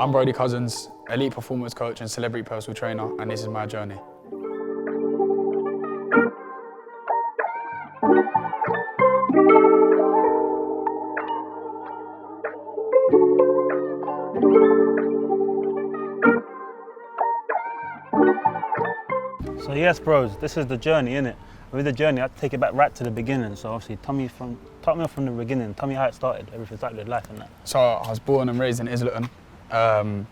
I'm Brodie Couzins, elite performance coach and celebrity personal trainer, and this is my journey. So yes, bros, this is the journey, innit? With the journey, I take it back right to the beginning. So obviously, start me off from the beginning. Tell me how it started, everything started with life and that. So I was born and raised in Islington, to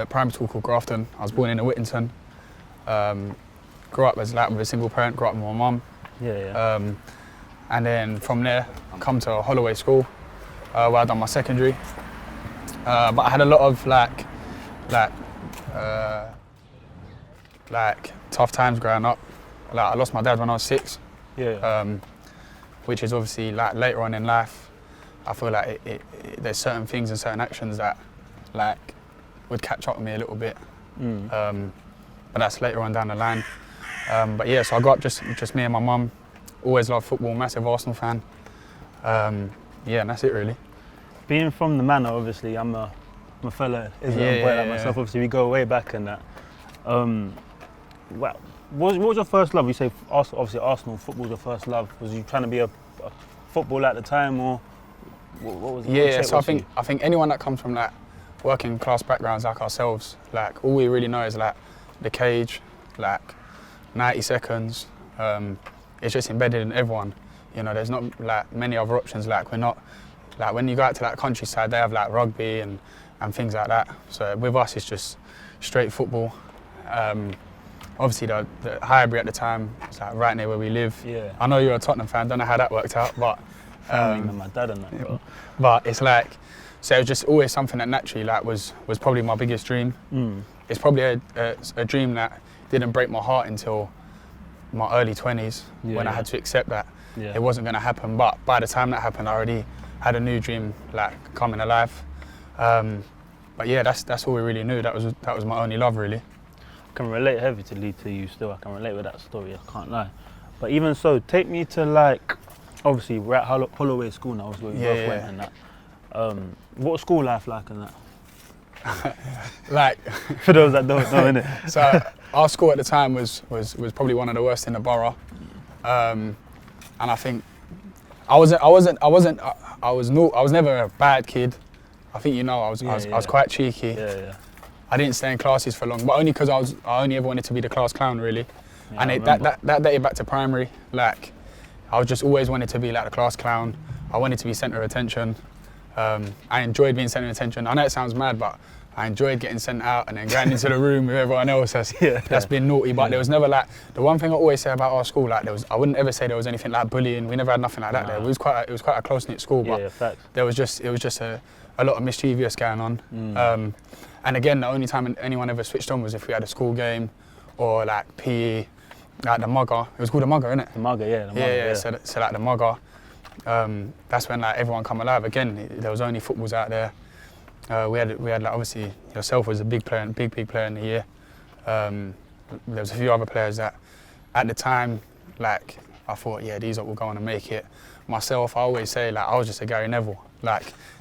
a primary school called Grafton. I was born in Whittington. Grew up as with a single parent. Grew up with my mum. Yeah. And then from there, I come to Holloway School, where I done my secondary. But I had a lot of tough times growing up. I lost my dad when I was 6. Yeah. Which is obviously later on in life. I feel like there's certain things and certain actions that would catch up with me a little bit. But that's later on down the line. But yeah, so I grew up just me and my mum. Always loved football, massive Arsenal fan. Yeah, and that's it really. Being from the manor, obviously, I'm a fellow Islington boy like myself. Obviously, we go way back and that. Well, what was your first love? You say obviously Arsenal, football was your first love. Was you trying to be a footballer at the time, or what was it? Yeah, so I think anyone that comes from working class backgrounds like ourselves, all we really know is the cage, 90 seconds. It's just embedded in everyone. You know, there's not many other options. We're not when you go out to countryside, they have rugby and things like that. So with us, it's just straight football. Obviously, the Highbury at the time was right near where we live. Yeah. I know you're a Tottenham fan. Don't know how that worked out, but my dad and that. Bro. But it's so it was just always something that naturally was probably my biggest dream. It's probably a dream that didn't break my heart until my early 20s when I had to accept that it wasn't going to happen. But by the time that happened, I already had a new dream coming alive. But yeah, that's all we really knew. That was my only love really. I can relate heavy to you still. I can relate with that story, I can't lie. But even so, take me to obviously we're at Holloway School now, where we both went and that. What was school life like and that? For those that don't know, innit? So our school at the time was probably one of the worst in the borough. And I think I was never a bad kid. I think I was quite cheeky. Yeah. I didn't stay in classes for long, but only because I only ever wanted to be the class clown really. Yeah, and that dated back to primary. I was just always wanted to be the class clown. I wanted to be centre of attention. I enjoyed being centre of attention. I know it sounds mad, but I enjoyed getting sent out and then going into the room with everyone else that's been naughty. But there was never the one thing I always say about our school, I wouldn't ever say there was anything like bullying. We never had nothing like that there. It was quite a close knit school, but it was just a lot of mischievous going on. And again, the only time anyone ever switched on was if we had a school game or PE, the mugger. It was called a mugger, innit? The mugger, yeah. Yeah. So the mugger. That's when everyone come alive. Again, there was only footballs out there. We had obviously yourself was a big player, big player in the year. There was a few other players that, at the time, I thought, yeah, these will go on and make it. Myself, I always say I was just a Gary Neville.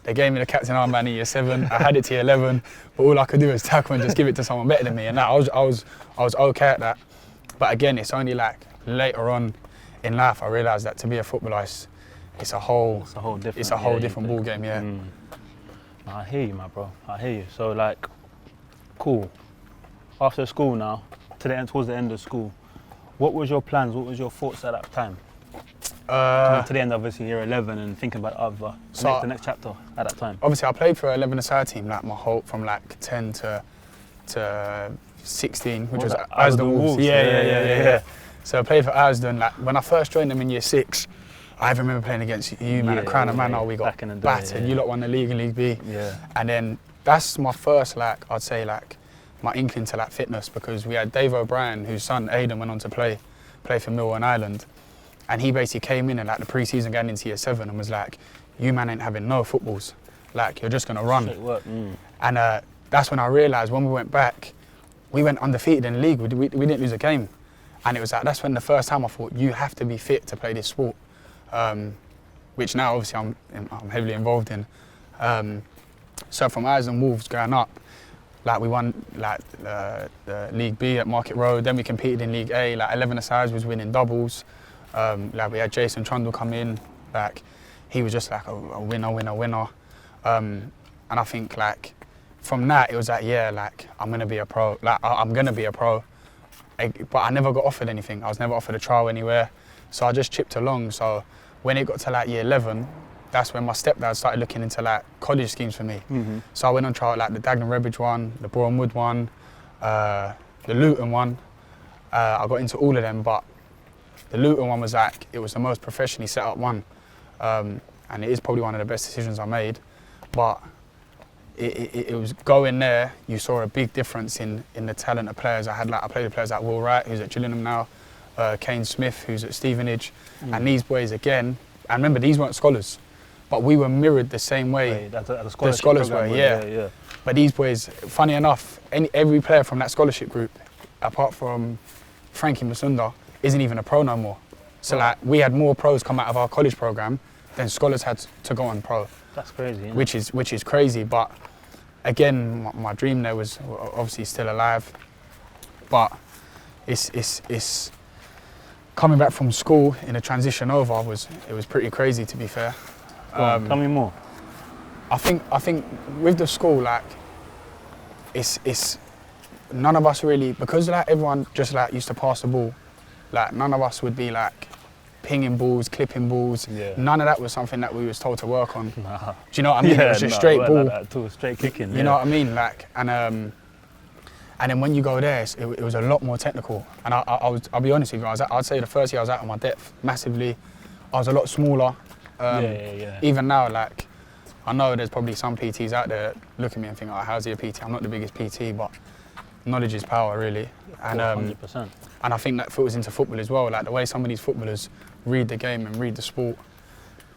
They gave me the captain armband in year 7. I had it to year 11, but all I could do was tackle and just give it to someone better than me. And I was okay at that. But again, it's only later on in life I realised that to be a footballer, it's a whole different ball game. Yeah. I hear you, my bro. I hear you. So cool. After school now, towards the end of school, what was your plans? What was your thoughts at that time? Coming to the end, obviously, year 11 and thinking about the next chapter at that time. Obviously, I played for 11-a-side team my whole from 10 to 16, which was Asden Wolves. Yeah. So I played for Asden. When I first joined them in year 6, I remember playing against you, man, at Crown and Manor. We got battered. You lot won the league in League B. Yeah. And then that's my first, I'd say, my inkling to fitness, because we had Dave O'Brien, whose son Aidan went on to play for Millwall and Ireland. And he basically came in and the pre-season going into year 7 and was you man ain't having no footballs. You're just gonna run. And that's when I realised when we went back, we went undefeated in the league. We didn't lose a game. And it was that's when the first time I thought, you have to be fit to play this sport. Which now obviously I'm heavily involved in. So from Eyes and Wolves going up, like we won like the League B at Market Road, then we competed in League A, like 11-a-sides was winning doubles. Like we had Jason Trundle come in, like he was just like a winner. And I think like from that it was like, yeah, like I'm gonna be a pro, like I'm gonna be a pro. But I never got offered anything. I was never offered a trial anywhere. So I just chipped along. So when it got to like year 11, that's when my stepdad started looking into like college schemes for me. So I went on trial like the Dagenham Redbridge one, the Boreham Wood one, the Luton one. I got into all of them, but the Luton one was like, it was the most professionally set up one. And it is probably one of the best decisions I made. But it was going there, you saw a big difference in the talent of players. I played with players like Will Wright, who's at Gillingham now, Kane Smith, who's at Stevenage. And these boys again, I remember these weren't scholars, but we were mirrored the same way the scholars were, yeah. But these boys, funny enough, every player from that scholarship group, apart from Frankie Masunda, isn't even a pro no more. So like we had more pros come out of our college program than scholars had to go on pro. That's crazy. Isn't it? Which is crazy, but again, my dream there was obviously still alive. But it's coming back from school in a transition over was pretty crazy, to be fair. Tell me more. I think with the school, like it's none of us really, because like everyone just like used to pass the ball, like none of us would be like pinging balls, clipping balls. Yeah. None of that was something that we was told to work on. Nah. Do you know what I mean? It was just straight ball. Like that too, straight kicking. You know what I mean? Like and then when you go there, it was a lot more technical. And I'll be honest with you, I'd say the first year I was out of my depth massively. I was a lot smaller. Even now, like I know there's probably some PTs out there that look at me and think, oh, how's he a PT? I'm not the biggest PT, but knowledge is power, really. And 100%. And I think that filters into football as well. Like the way some of these footballers read the game and read the sport,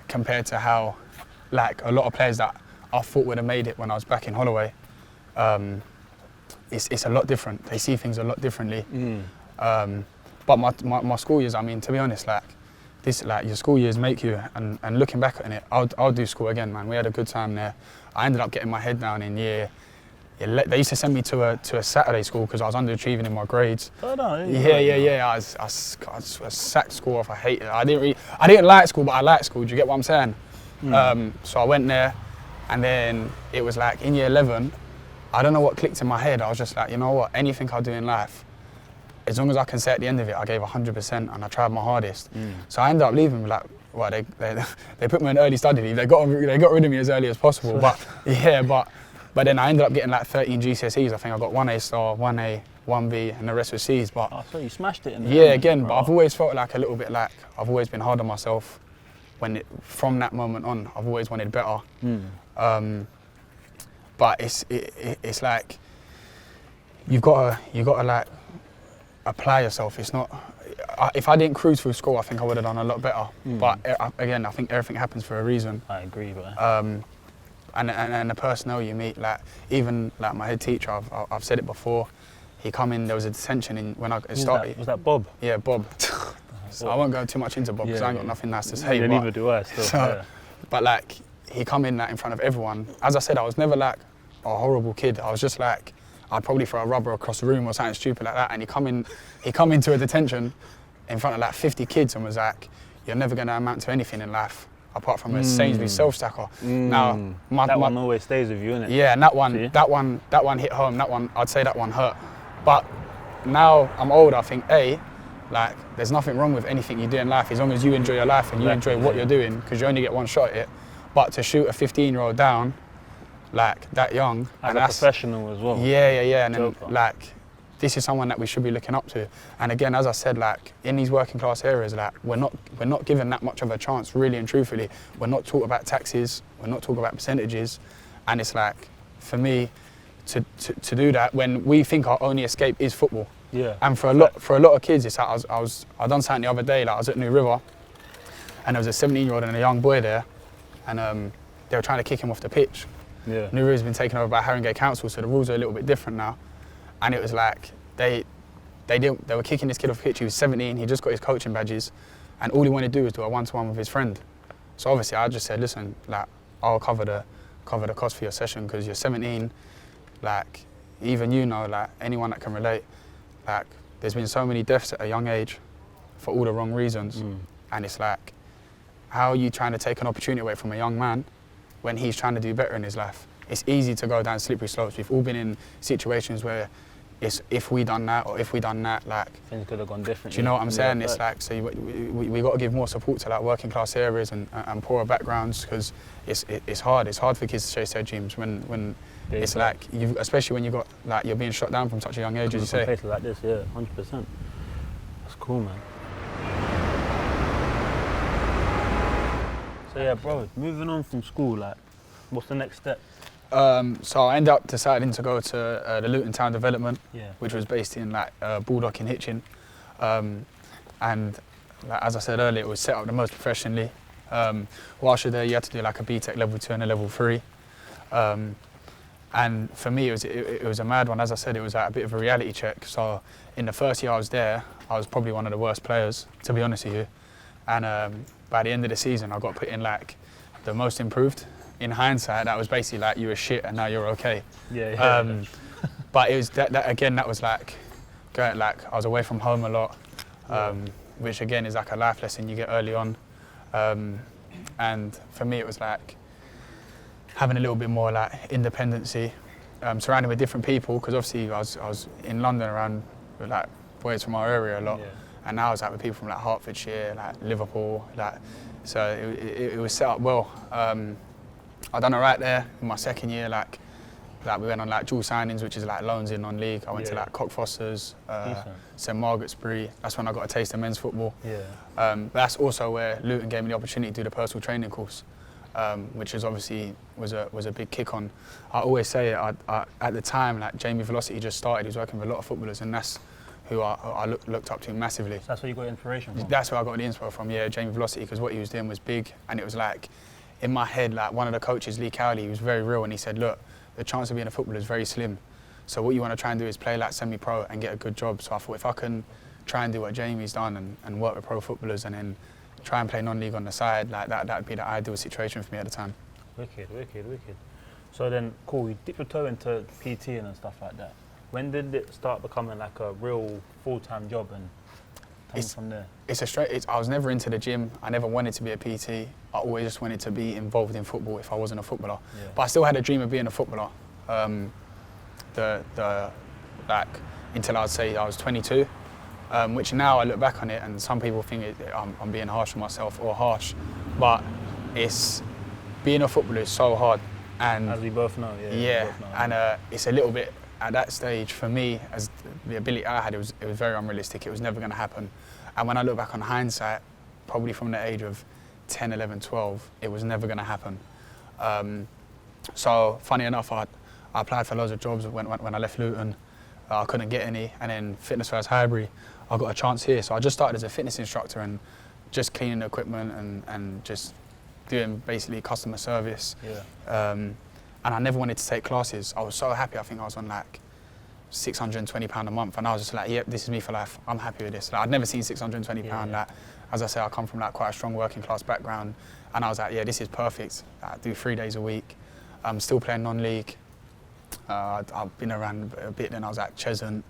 compared to how, like a lot of players that I thought would have made it when I was back in Holloway, it's a lot different. They see things a lot differently. But my school years, I mean, to be honest, like your school years make you. And looking back on it, I'll do school again, man. We had a good time there. I ended up getting my head down in year. They used to send me to a Saturday school because I was underachieving in my grades. Oh no. Yeah. I sacked school off. I hated it. I didn't like school, but I liked school. Do you get what I'm saying? So I went there, and then it was like in year 11. I don't know what clicked in my head. I was just like, you know what? Anything I do in life, as long as I can say at the end of it, I gave 100% and I tried my hardest. So I ended up leaving like, well, they put me in early study leave. They got rid of me as early as possible. But then I ended up getting like 13 GCSEs. I think I got 1A star, 1A, 1B, and the rest was C's. But so you smashed it in there. Yeah, again, but I've always felt like a little bit like I've always been hard on myself. From that moment on, I've always wanted better. But it's like you've got to like apply yourself. It's not. If I didn't cruise through school, I think I would have done a lot better. But again, I think everything happens for a reason. I agree, bro. And the personnel you meet, like even like my head teacher, I've said it before. He come in, there was a detention in when I started. Was that Bob? Yeah, Bob. So I won't go too much into Bob because I ain't got nothing nice to say. Yeah, neither do I. Still. But like he come in like in front of everyone. As I said, I was never like a horrible kid. I was just like I'd probably throw a rubber across the room or something stupid like that. And he come into a detention in front of like 50 kids and was like, "You're never going to amount to anything in life." Apart from a Sainsbury's self-stacker. Now, that one always stays with you, innit? Yeah, and that one hit home. That one, I'd say that one hurt. But now I'm older, I think, like, there's nothing wrong with anything you do in life as long as you enjoy your life and you enjoy what you're doing, because you only get one shot at it. But to shoot a 15-year-old down, like, that young. As a professional as well. Yeah. And then, like, this is someone that we should be looking up to. And again, as I said, like in these working class areas, like we're not given that much of a chance, really and truthfully. We're not taught about taxes, we're not taught about percentages. And it's like, for me, to do that when we think our only escape is football. Yeah. And for a lot of kids, it's like I done something the other day, like I was at New River and there was a 17-year-old and a young boy there, and they were trying to kick him off the pitch. Yeah. New River's been taken over by Haringey Council, so the rules are a little bit different now. And it was like, they were kicking this kid off the pitch. He was 17, he just got his coaching badges, and all he wanted to do was do a one-to-one with his friend. So obviously I just said, listen, like, I'll cover cover the cost for your session because you're 17. Like, even you know, like anyone that can relate, like there's been so many deaths at a young age for all the wrong reasons. And it's like, how are you trying to take an opportunity away from a young man when he's trying to do better in his life? It's easy to go down slippery slopes. We've all been in situations where it's if we done that or if we done that, like things could have gone different. Do you know what I'm saying? Yeah, it's like, so we got to give more support to like working class areas and poorer backgrounds because it's hard. It's hard for kids to chase their dreams when it's like especially when you got like you're being shot down from such a young age, as you say. Places like this, yeah, 100%. That's cool, man. So yeah, bro, moving on from school, like, what's the next step? So I ended up deciding to go to the Luton Town Development, which was based in like Baldock in Hitchin, and like, as I said earlier, it was set up the most professionally. Whilst you're there, you had to do like a BTEC level 2 and a level 3, and for me it was a mad one. As I said, it was like a bit of a reality check. So in the first year I was there, I was probably one of the worst players, to be honest with you, and by the end of the season I got put in like the most improved. In hindsight, that was basically like you were shit and now you're okay. But it was that again. That was like going like I was away from home a lot, which again is like a life lesson you get early on. And for me, it was like having a little bit more like independency, surrounded with different people. Because obviously I was in London around with like boys from our area a lot, and now I was like with people from like Hertfordshire, like Liverpool, like so it was set up well. I done alright there in my second year. Like we went on like dual signings, which is like loans in non-league. I went to like Cockfosters, St Margaret's Bury. That's when I got a taste of men's football. But that's also where Luton gave me the opportunity to do the personal training course, which is obviously was a big kick on. I always say it, at the time, like Jamie Velocity just started. He was working with a lot of footballers, and that's who I looked up to massively. So that's where you got inspiration from? That's where I got the inspo from. Yeah, Jamie Velocity, because what he was doing was big, and it was like. In my head, like one of the coaches, Lee Cowley, he was very real, and he said, look, the chance of being a footballer is very slim. So what you want to try and do is play like semi-pro and get a good job. So I thought if I can try and do what Jamie's done and work with pro footballers and then try and play non-league on the side, like that'd be the ideal situation for me at the time. Wicked. So then, cool, you dipped your toe into PT and stuff like that. When did it start becoming like a real full-time job and from there? I was never into the gym. I never wanted to be a PT. I always just wanted to be involved in football if I wasn't a footballer. But I still had a dream of being a footballer. Like until I'd say I was 22, which now I look back on it and some people think I'm being harsh on myself or harsh, but being a footballer is so hard. And as we both know, and it's a little bit. At that stage, for me, as the ability I had, it was very unrealistic. It was never going to happen. And when I look back on hindsight, probably from the age of 10, 11, 12, it was never going to happen. So, funny enough, I applied for loads of jobs when I left Luton. I couldn't get any. And then Fitness First Highbury, I got a chance here. So I just started as a fitness instructor and just cleaning the equipment and just doing basically customer service. And I never wanted to take classes. I was so happy. I think I was on like £620 a month, and I was just like, yep, this is me for life. I'm happy with this. Like, I'd never seen £620. Like, as I say, I come from like quite a strong working class background, and I was like, yeah, this is perfect. I do 3 days a week. I'm still playing non-league. I've been around a bit. Then I was at Cheshunt,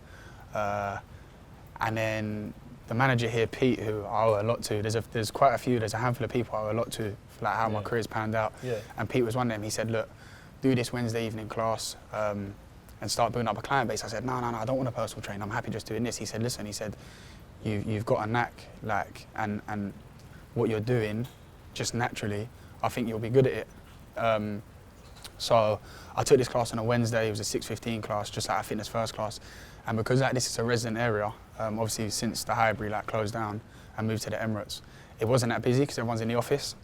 and then the manager here, Pete, who I owe a lot to. There's quite a few. There's a handful of people I owe a lot to for like how my career's panned out. And Pete was one of them. He said, look, do this Wednesday evening class and start building up a client base. I said, no, I don't want a personal trainer. I'm happy just doing this. He said, listen, you've got a knack, like, and what you're doing, just naturally, I think you'll be good at it. So I took this class on a Wednesday. It was a 6:15 class, just like a Fitness First class. And because like, this is a resident area, obviously since the Highbury like closed down and moved to the Emirates, it wasn't that busy because everyone's in the office.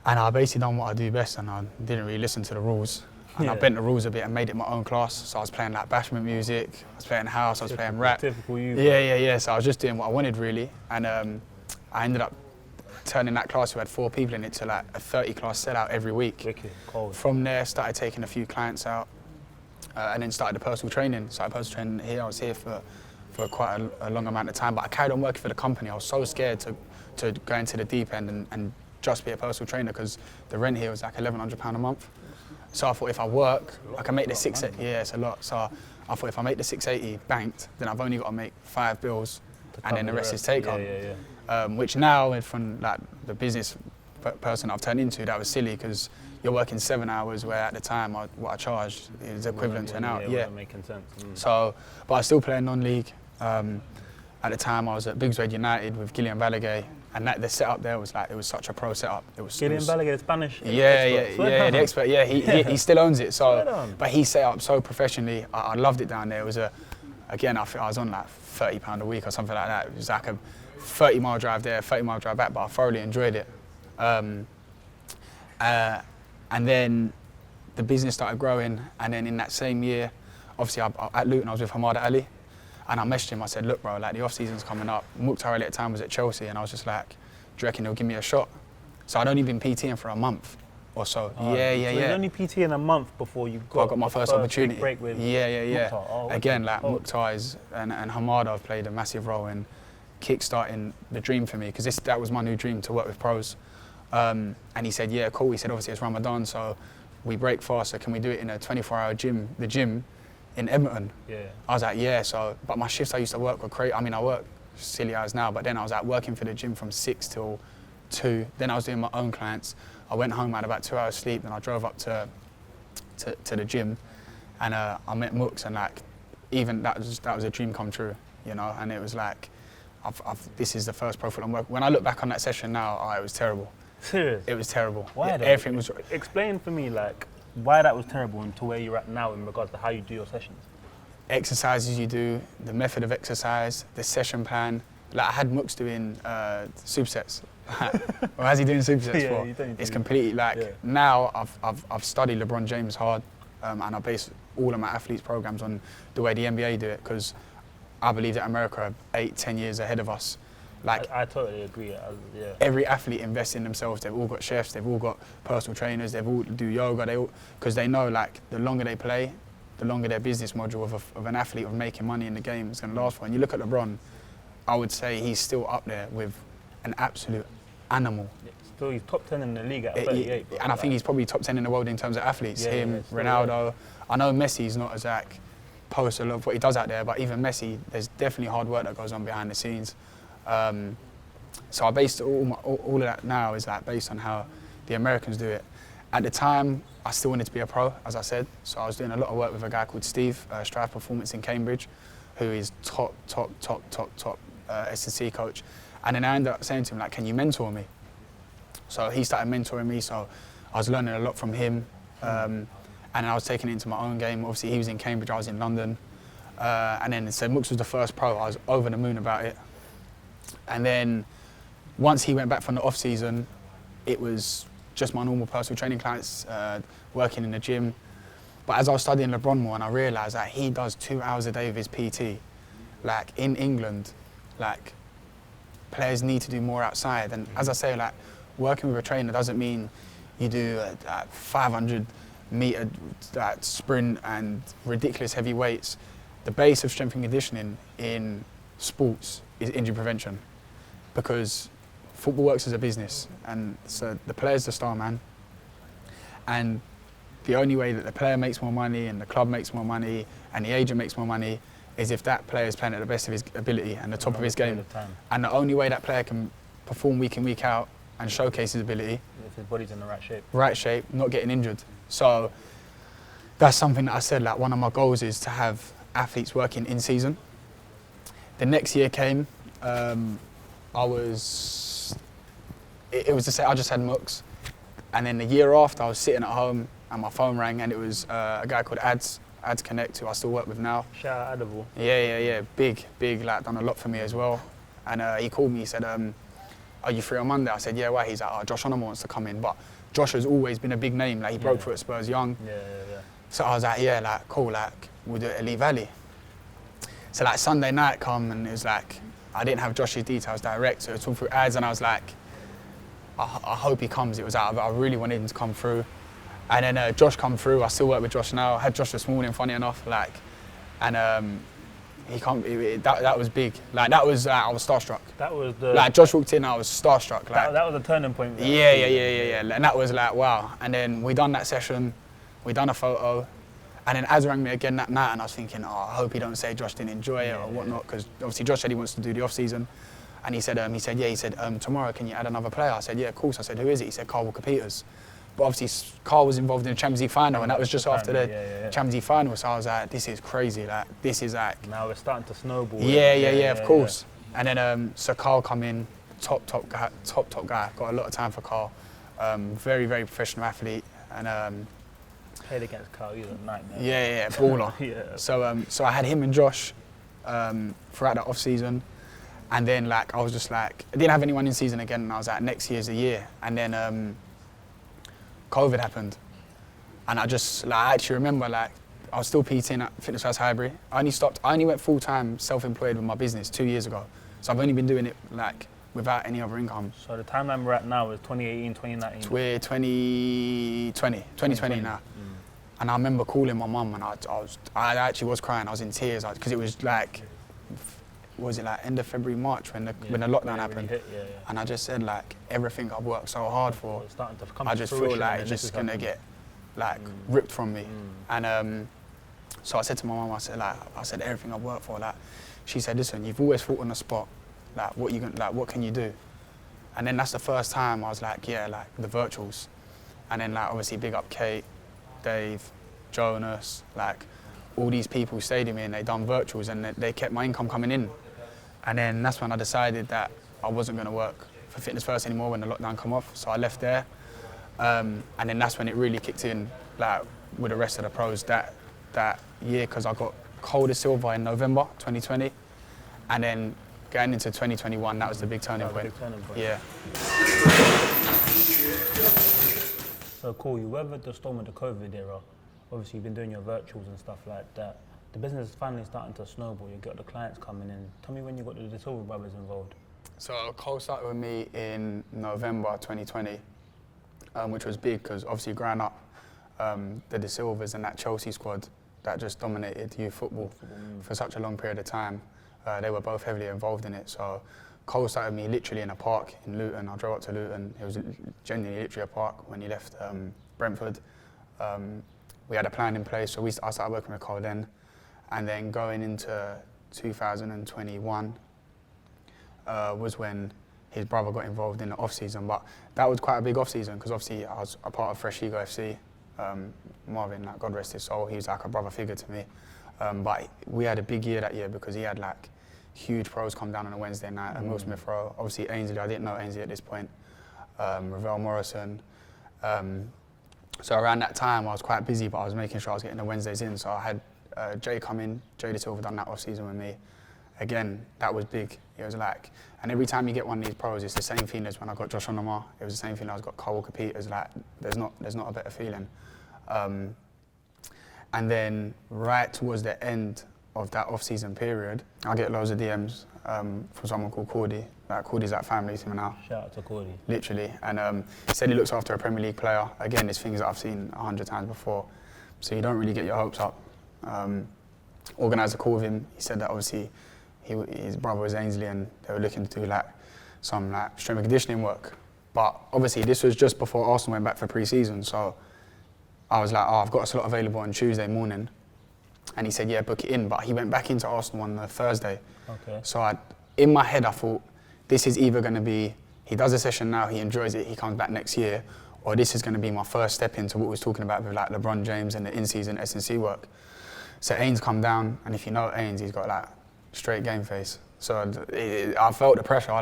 And I basically done what I do best, and I didn't really listen to the rules. And I bent the rules a bit and made it my own class. So I was playing like bashment music, I was playing house, I was playing rap. Typical you. Yeah. So I was just doing what I wanted really. And I ended up turning that class, who had 4 people in it, to like a 30 class sellout every week. Wicked, cold. From there, started taking a few clients out, and then started the personal training. Started personal training here. I was here for quite a long amount of time, but I carried on working for the company. I was so scared to go into the deep end and just be a personal trainer because the rent here was like £1,100 a month. So I thought if I work, I can make the 680. Yeah, it's a lot. So I thought if I make the 680 banked, then I've only got to make 5 bills, and then the rest is take home. Which now, from like the business person I've turned into, that was silly because you're working 7 hours, where at the time what I charged is equivalent to an hour. Yeah, making sense. So, but I still play non-league. At the time, I was at Bigswade United with Gillian Balaguer, and the setup there was like, it was such a pro setup. Gillian Balaguer, Spanish. The expert. Yeah, he still owns it. So, but he set up so professionally. I loved it down there. It was again, I think I was on like £30 a week or something like that. It was like a 30-mile drive there, 30-mile drive back, but I thoroughly enjoyed it. And then the business started growing, and then in that same year, obviously at Luton I was with Hamada Ali, and I messaged him, I said, look bro, like the off season's coming up. Mukhtar Ali at the time was at Chelsea, and I was just like, do you reckon he'll give me a shot? So I'd only been PTing for a month or so. So you only PT in a month before you got my first opportunity. Break with Mukhtar. Oh, again, like Mukhtar and Hamada have played a massive role in kick-starting the dream for me, because that was my new dream, to work with pros. And he said, yeah, cool. He said, obviously it's Ramadan, so we break fast, so can we do it in a 24-hour gym, the gym in Edmonton? Yeah. I was like, yeah, so, but my shifts I used to work were crazy. I mean, I work silly hours now, but then I was like working for the gym from 6 till 2. Then I was doing my own clients. I went home, I had about 2 hours sleep, then I drove up to the gym, and I met Mooks, and like, even that was a dream come true, you know, and it was like, this is the first pro football I'm working. When I look back on that session now, it was terrible. Serious? It was terrible. Why? Yeah, everything was. Explain for me, like, why that was terrible and to where you're at now in regards to how you do your sessions. Exercises you do, the method of exercise, the session plan. Like I had Mooks doing supersets. Well, how's he doing supersets for? It's completely like now I've studied LeBron James hard, and I base all of my athletes' programs on the way the NBA do it, because I believe that America are 8-10 years ahead of us. Like I totally agree. Every athlete invests in themselves. They've all got chefs. They've all got personal trainers. They've all do yoga. Because they know, like, the longer they play, the longer their business module of an athlete of making money in the game is going to last for. And you look at LeBron, I would say he's still up there with an absolute animal. Yeah, still, he's top 10 in the league at 38. And I think he's probably top 10 in the world in terms of athletes. Ronaldo. I know Messi's not as like post a lot of what he does out there, but even Messi, there's definitely hard work that goes on behind the scenes. So I based all of that now is like based on how the Americans do it. At the time, I still wanted to be a pro, as I said. So I was doing a lot of work with a guy called Steve, Strive Performance in Cambridge, who is top S&C coach. And then I ended up saying to him, like, can you mentor me? So he started mentoring me. So I was learning a lot from him. And I was taking it into my own game. Obviously, he was in Cambridge, I was in London. And then so Mooks was the first pro. I was over the moon about it. And then once he went back from the off season, it was just my normal personal training clients, working in the gym. But as I was studying LeBron more, and I realised that he does 2 hours a day of his PT. Like in England, like players need to do more outside. And as I say, like working with a trainer doesn't mean you do a 500-metre sprint and ridiculous heavy weights. The base of strength and conditioning in sports is injury prevention, because football works as a business, and so the player's the star man, and the only way that the player makes more money and the club makes more money and the agent makes more money is if that player is playing at the best of his ability and the top of his game. And the only way that player can perform week in, week out and showcase his ability, if his body's in the right shape. Right shape, not getting injured. So that's something that I said, like one of my goals is to have athletes working in season. The next year came, I just had Mooks. And then the year after, I was sitting at home and my phone rang, and it was a guy called Ads Connect, who I still work with now. Shout out Adable. Yeah. Big, like done a lot for me as well. And he called me, he said, are you free on Monday? I said, yeah, why? He's like, oh, Josh Onomah wants to come in. But Josh has always been a big name, like he broke through at Spurs young. Yeah. So I was like, yeah, like cool, like we'll do it at Lee Valley. So like Sunday night come, and it was like, I didn't have Josh's details direct, so it was all through Ads, and I was like, I hope he comes. It was out of it. I really wanted him to come through. And then Josh come through. I still work with Josh now. I had Josh this morning, funny enough, like, and that was big. Like that was I was starstruck. That was the Like Josh walked in, I was starstruck. Like that was a turning point. yeah. And that was like wow. And then we done that session, we done a photo, and then Az rang me again that night, and I was thinking, oh, I hope he don't say Josh didn't enjoy it or whatnot, because obviously Josh said he wants to do the off season, and he said tomorrow can you add another player? I said yeah, of course. I said who is it? He said Carl Walker-Peters. But obviously Carl was involved in the Champions League final, and that was just after the Champions League final. So I was like, this is crazy. Like this is like now it's starting to snowball. Yeah, of course. And then so Carl come in, top guy. Got a lot of time for Carl. Very professional athlete, and played against Carl. He's a nightmare. Yeah, baller. Yeah. So I had him and Josh throughout that off season, and then like I was just like I didn't have anyone in season again, and I was like next year's the year, and then. COVID happened, and I actually remember like I was still PTing at Fitness First Highbury. I only went full time self-employed with my business 2 years ago, so I've only been doing it like without any other income. So the timeline we're at now is 2018, 2019. We're 2020 now. And I remember calling my mum, and I actually was crying. I was in tears because it was like. Was it like end of February, March when the lockdown happened? And I just said like everything I've worked so hard for, I just feel like it's just gonna get like ripped from me. And so I said to my mum, I said everything I've worked for. Like she said, listen, you've always fought on the spot. Like what can you do? And then that's the first time I was like, yeah, like the virtuals. And then like obviously big up Kate, Dave, Jonas, like all these people stayed with me and they done virtuals, and they kept my income coming in. And then that's when I decided that I wasn't going to work for Fitness First anymore when the lockdown come off. So I left there, and then that's when it really kicked in, like with the rest of the pros that year, because I got gold and silver in November 2020, and then going into 2021, that was the big turning point. Yeah. So cool. You weathered the storm of the COVID era. Obviously, you've been doing your virtuals and stuff like that. The business is finally starting to snowball. You got the clients coming in. Tell me when you got the Silver brothers involved. So Cole started with me in November 2020, which was big because obviously growing up, the De Silvers and that Chelsea squad that just dominated youth football for such a long period of time, they were both heavily involved in it. So Cole started me literally in a park in Luton. I drove up to Luton. It was genuinely literally a park when he left Brentford. We had a plan in place, so I started working with Cole then. And then going into 2021 was when his brother got involved in the off-season. But that was quite a big off-season because obviously I was a part of Fresh Ego FC. Marvin, like, God rest his soul, he was like a brother figure to me. But we had a big year that year because he had like huge pros come down on a Wednesday night. Emil Smith Rowe, obviously Ainsley, I didn't know Ainsley at this point. Ravel Morrison. So around that time I was quite busy, but I was making sure I was getting the Wednesdays in. So I had Jay come in, Jay De Silva done that off season with me. Again, that was big. It was like, and every time you get one of these pros, it's the same feeling as when I got Josh on the Mar. It was the same feeling I got Carl Walker-Peters. Like, there's not a better feeling. And then right towards the end of that off-season period, I get loads of DMs from someone called Cordy. Like, Cordy's like family to me now. Shout out to Cordy. Literally. And he said he looks after a Premier League player. Again, there's things that I've seen 100 times before, so you don't really get your hopes up. Organised a call with him. He said that obviously his brother was Ainsley and they were looking to do like some like strength and conditioning work. But obviously this was just before Arsenal went back for pre-season, so I was like, oh, I've got a slot available on Tuesday morning. And he said, yeah, book it in. But he went back into Arsenal on the Thursday. Okay. So in my head I thought, this is either going to be, he does a session now, he enjoys it, he comes back next year, or this is going to be my first step into what we was talking about with like LeBron James and the in-season S&C work. So Ains come down, and if you know Ains, he's got like straight game face. So I felt the pressure,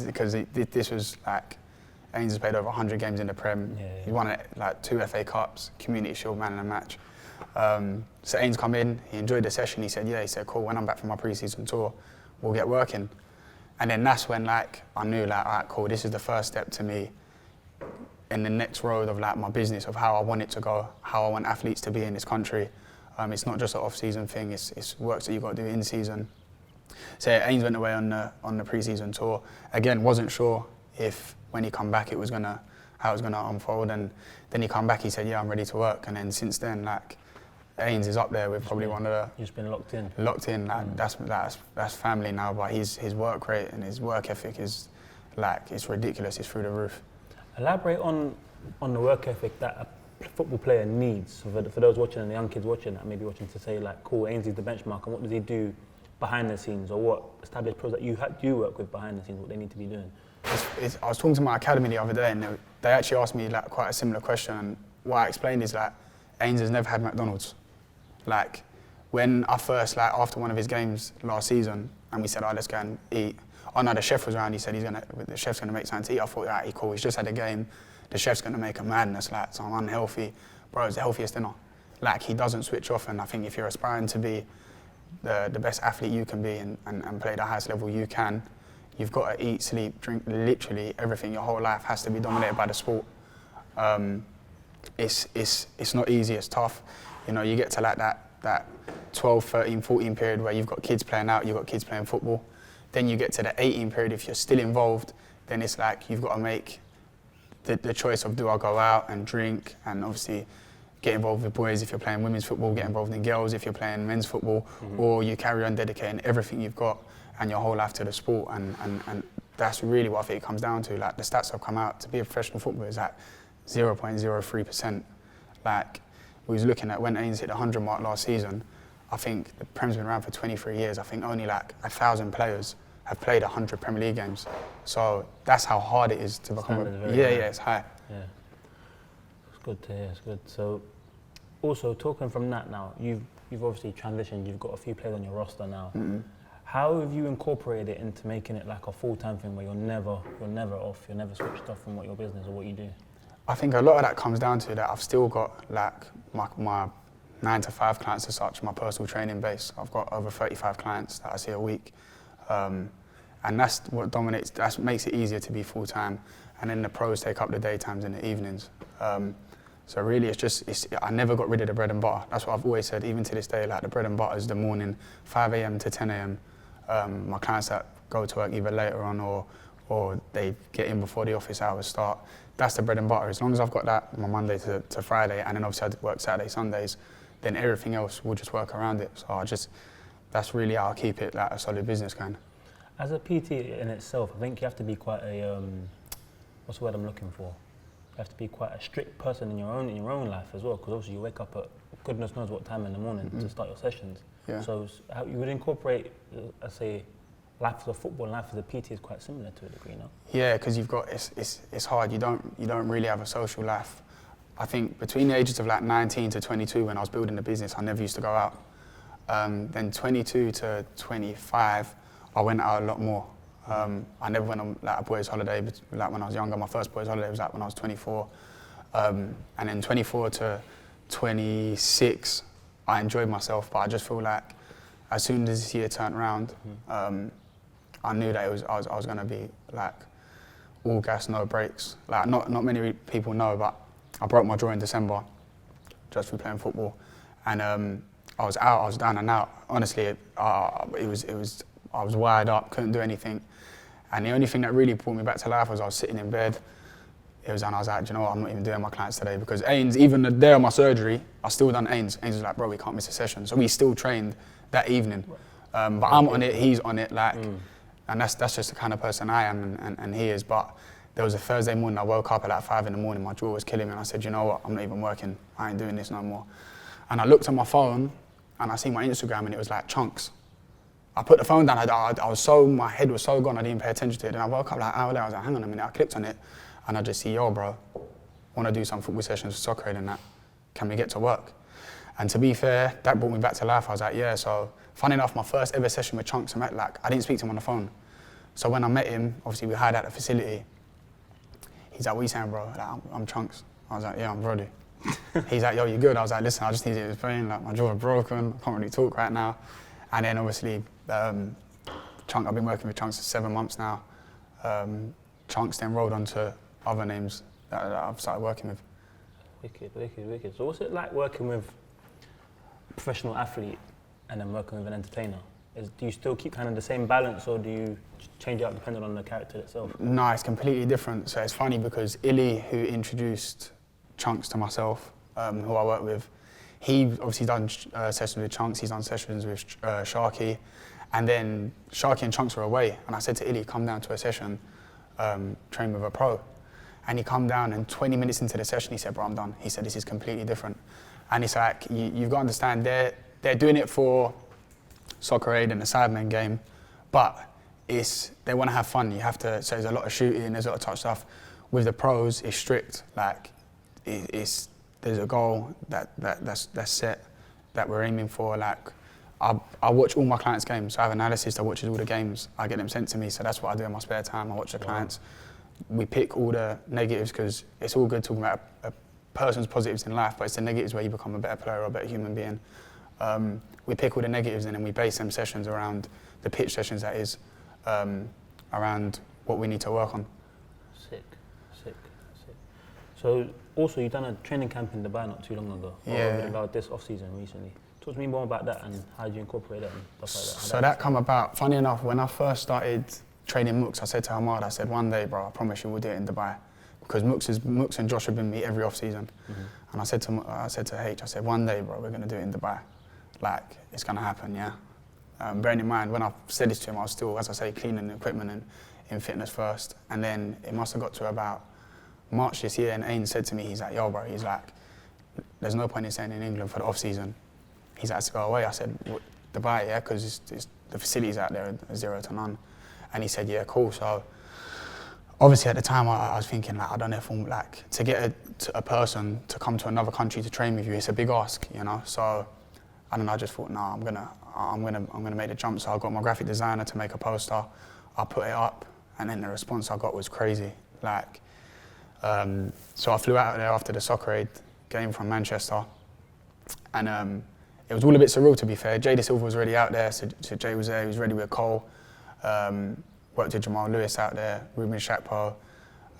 because this was like, Ains has played over 100 games in the Prem. Yeah. He won like 2 FA Cups, Community Shield man of the match. So Ains come in, he enjoyed the session. He said, yeah, cool, when I'm back from my pre-season tour, we'll get working. And then that's when like I knew like, all right, cool, this is the first step to me in the next road of like my business, of how I want it to go, how I want athletes to be in this country. It's not just an off-season thing, it's work that you've got to do in season. So Ains went away on the pre-season tour. Again, wasn't sure if when he come back how it was gonna unfold, and then he come back, he said, yeah, I'm ready to work. And then since then, like, Ains is up there with probably one of the... You've just been locked in. Locked in, like, that's family now, but his work rate and his work ethic is, like, it's ridiculous, it's through the roof. Elaborate on the work ethic that a football player needs, for those watching and the young kids watching that maybe watching to say, like, cool, Ainsley's the benchmark, and what does he do behind the scenes, or what established pros that you work with behind the scenes, what they need to be doing? I was talking to my academy the other day, and they actually asked me, like, quite a similar question, and what I explained is, like, Ains has never had McDonald's. Like, when I first, like, after one of his games last season, and we said, oh, let's go and eat. Oh no, the chef was around, he said the chef's gonna make something to eat. I thought, right, cool, he's just had a game, the chef's gonna make a madness, like, so I'm unhealthy. Bro, it's the healthiest dinner. Like, he doesn't switch off, and I think if you're aspiring to be the best athlete you can be and play the highest level you can, you've got to eat, sleep, drink, literally everything. Your whole life has to be dominated by the sport. It's not easy, it's tough. You know, you get to like that 12, 13, 14 period where you've got kids playing out, you've got kids playing football. Then you get to the 18 period, if you're still involved, then it's like you've got to make the choice of, do I go out and drink and obviously get involved with boys if you're playing women's football, get involved in girls if you're playing men's football, or you carry on dedicating everything you've got and your whole life to the sport. And that's really what I think it comes down to. Like, the stats have come out, to be a professional footballer is like 0.03%. Like, we was looking at when Ains hit the 100 mark last season, I think the Prem's been around for 23 years. I think only like 1,000 players have played 100 Premier League games. So that's how hard it is to become it's high. Yeah, it's good to hear, it's good. So also talking from that now, you've obviously transitioned, you've got a few players on your roster now. How have you incorporated it into making it like a full-time thing where you're never off, you're never switched off from what your business or what you do? I think a lot of that comes down to that I've still got like my 9 to 5 clients as such, my personal training base. I've got over 35 clients that I see a week. And that's what dominates, that makes it easier to be full-time. And then the pros take up the daytimes and the evenings. So really I never got rid of the bread and butter. That's what I've always said, even to this day, like the bread and butter is the morning, 5 a.m. to 10 a.m. My clients that go to work either later on or they get in before the office hours start, that's the bread and butter. As long as I've got that my Monday to Friday, and then obviously I work Saturday, Sundays, then everything else will just work around it. So that's really how I keep it like a solid business going. As a PT in itself, I think you have to be quite a, what's the word I'm looking for? You have to be quite a strict person in your own life as well, because obviously you wake up at goodness knows what time in the morning to start your sessions. Yeah. So how you would incorporate, let's say, life as a football and life as a PT is quite similar to a degree, no? Yeah, because you've got it's hard. You don't really have a social life. I think between the ages of like 19 to 22, when I was building the business, I never used to go out. Then 22 to 25, I went out a lot more. I never went on like a boys' holiday, but like when I was younger. My first boys' holiday was like when I was 24, and then 24 to 26, I enjoyed myself. But I just feel like as soon as this year turned around, I knew that I was going to be like all gas, no brakes. Like not many people know, but I broke my jaw in December just through playing football, and I was out. I was down and out. Honestly, I was wired up, couldn't do anything. And the only thing that really brought me back to life was I was sitting in bed. I was like, do you know what, I'm not even doing my clients today, because Ains, even the day of my surgery, I still done Ains. Ains was like, bro, we can't miss a session. So we still trained that evening. But I'm on it, he's on it, like, and that's just the kind of person I am and he is. But there was a Thursday morning, I woke up at like 5 in the morning, my jaw was killing me, and I said, you know what, I'm not even working, I ain't doing this no more. And I looked at my phone, and I see my Instagram, and it was like chunks. I put the phone down, my head was so gone, I didn't pay attention to it. And I woke up like an hour later, I was like, hang on a minute, I clicked on it, and I just see, yo bro, I want to do some football sessions with soccer and that, can we get to work? And to be fair, that brought me back to life. I was like, yeah, so funny enough, my first ever session with Chunks, I didn't speak to him on the phone. So when I met him, obviously we hired at the facility, he's like, what are you saying, bro? Like, I'm Chunks. I was like, yeah, I'm Brodie. He's like, yo, you good? I was like, listen, I just need to get pain, like my jaw is broken, I can't really talk right now. And then obviously, Chunk, I've been working with Chunks for 7 months now. Chunks then rolled onto other names that I've started working with. Wicked. So what's it like working with a professional athlete and then working with an entertainer? Do you still keep kind of the same balance, or do you change it up depending on the character itself? No, it's completely different. So it's funny because Illy, who introduced Chunks to myself, who I work with, he obviously done sessions with Chunks, he's done sessions with Sharky, and then Sharky and Chunks were away, and I said to Illy, come down to a session, train with a pro. And he come down, and 20 minutes into the session, he said, bro, I'm done. He said, this is completely different. And it's like, you've got to understand, they're doing it for Soccer Aid and the Sidemen game, but they want to have fun. You have to, so there's a lot of shooting, there's a lot of touch stuff. With the pros, it's strict. Like, there's a goal that's set that we're aiming for. Like, I watch all my clients' games. So I have an analyst that watches all the games. I get them sent to me, so that's what I do in my spare time. I watch the clients. We pick all the negatives because it's all good talking about a person's positives in life, but it's the negatives where you become a better player or a better human being. We pick all the negatives and then we base them sessions around the pitch sessions, that is, around what we need to work on. Sick. So also you've done a training camp in Dubai not too long ago. Yeah. About this off-season recently. Talk to me more about that and how do you incorporate that and stuff like that. So that come about, funny enough, when I first started training Mooks, I said to Hamad, I said, one day, bro, I promise you we'll do it in Dubai. Because Mooks and Josh have been me every off-season. And I said to H, I said, one day, bro, we're going to do it in Dubai. Like, it's going to happen, yeah? Bearing in mind, when I said this to him, I was still, as I say, cleaning the equipment and in fitness first. And then it must have got to about March this year, and Ain said to me, he's like, yo, bro, he's like, there's no point in staying in England for the off-season. He's had to go away. I said, Dubai, yeah? Because the facilities out there are 0 to none. And he said, yeah, cool. So obviously at the time I was thinking, like, I don't know if I'm, like, to get a person to come to another country to train with you, it's a big ask, you know? So I don't know, I just thought, no, I'm gonna make the jump. So I got my graphic designer to make a poster. I put it up, and then the response I got was crazy. Like, so I flew out there after the Soccer Aid game from Manchester, and it was all a bit surreal, to be fair. Jay De Silva was already out there, so Jay was there, he was ready with Cole. Worked with Jamal Lewis out there, Ruben Shakpo,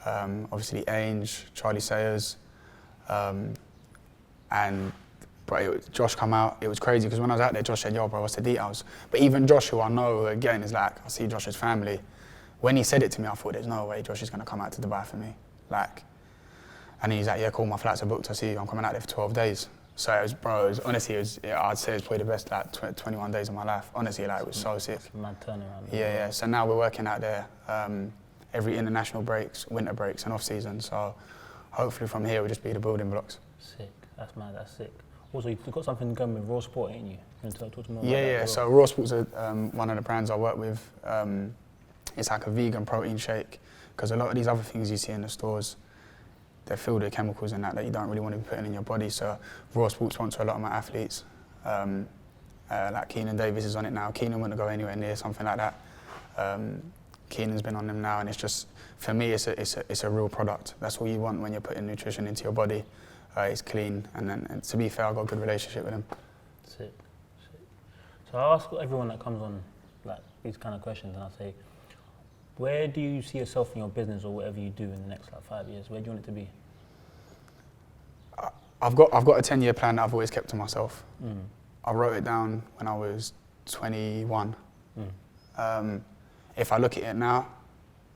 obviously Ainge, Charlie Sayers, and Josh come out. It was crazy because when I was out there, Josh said, yo, bro, what's the details? But even Josh, who I know, again, is like, I see Josh's family. When he said it to me, I thought, there's no way Josh is going to come out to Dubai for me. Like, and he's like, yeah, cool, my flights are booked, I see you, I'm coming out there for 12 days. So it was, honestly, I'd say it's probably the best, like, 21 days of my life. Honestly, like, it was so sick. Mad turnaround. Yeah. So now we're working out there every international breaks, winter breaks, and off season. So hopefully from here we'll just be the building blocks. Sick. That's mad. That's sick. Also, you've got something going with Raw Sport, ain't you? You want to talk to me more about that as well? So Raw Sport's one of the brands I work with. It's like a vegan protein shake, because a lot of these other things you see in the stores, they're filled with chemicals and that you don't really want to be putting in your body. So Raw Sports sponsor a lot of my athletes. Like Keenan Davis is on it now. Keenan wouldn't go anywhere near something like that. Keenan's been on them now, and it's just, for me, it's a real product. That's all you want when you're putting nutrition into your body. It's clean, and to be fair, I've got a good relationship with him. Sick. So I ask everyone that comes on like these kind of questions, and I say, where do you see yourself in your business or whatever you do in the next like 5 years? Where do you want it to be? I've got a 10-year plan that I've always kept to myself. I wrote it down when I was 21. If I look at it now,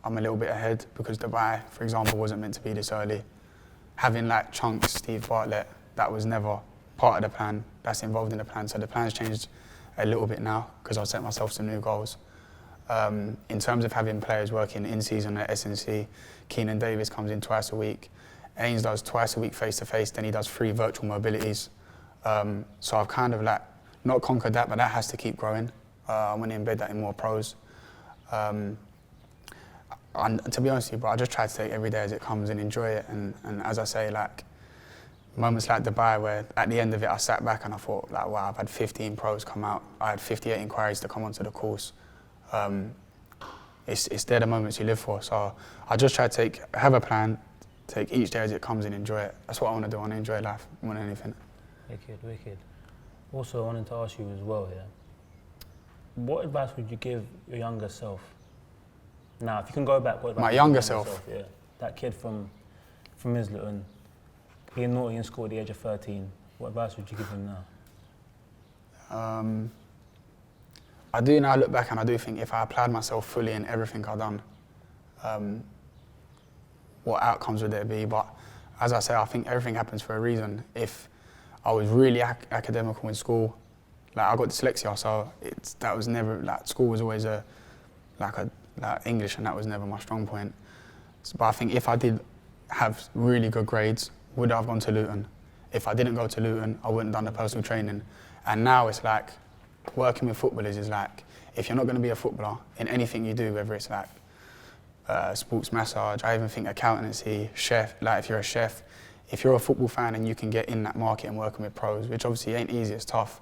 I'm a little bit ahead, because Dubai, for example, wasn't meant to be this early. Having like Chunks, Steve Bartlett, that was never part of the plan. That's involved in the plan. So the plan's changed a little bit now, because I've set myself some new goals. In terms of having players working in season at SNC, Keenan Davis comes in twice a week. Ains does twice a week face-to-face, then he does 3 virtual mobilities. So I've kind of like not conquered that, but that has to keep growing. I want to embed that in more pros. And to be honest with you, bro, I just try to take every day as it comes and enjoy it. And as I say, like, moments like Dubai, where at the end of it, I sat back and I thought, like, wow, I've had 15 pros come out. I had 58 inquiries to come onto the course. It's they're the moments you live for. So I just try to have a plan, take each day as it comes and enjoy it. That's what I want to do. I want to enjoy life more than anything. Wicked. Also, I wanted to ask you as well, what advice would you give your younger self? Now, if you can go back, what advice My would you younger give self? Yeah. That kid from Islington, being naughty in school at the age of 13, what advice would you give him now? I do now look back and I do think if I applied myself fully in everything I've done, what outcomes would there be? But as I say, I think everything happens for a reason. If I was really academical in school. Like I got dyslexia, so that was never, like school was always like English, and that was never my strong point. So, but I think if I did have really good grades, would I have gone to Luton? If I didn't go to Luton, I wouldn't have done the personal training. And now it's like, working with footballers is like, if you're not going to be a footballer in anything you do, whether it's like sports massage, I even think accountancy, chef, like if you're a chef, if you're a football fan and you can get in that market and working with pros, which obviously ain't easy, it's tough,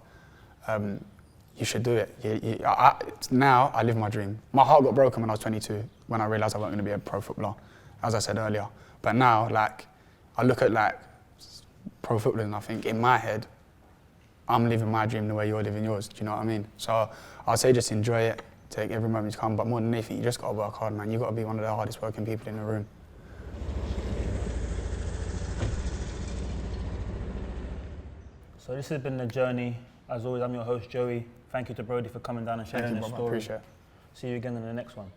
you should do it. Now I live my dream. My heart got broken when I was 22, when I realised I wasn't going to be a pro footballer, as I said earlier. But now, like, I look at like pro footballers and I think in my head, I'm living my dream the way you're living yours. Do you know what I mean? So I'd say just enjoy it, take every moment to come. But more than anything, you just got to work hard, man. You got to be one of the hardest working people in the room. So this has been the journey. As always, I'm your host, Joey. Thank you to Brodie for coming down and sharing his story. Appreciate it. See you again in the next one.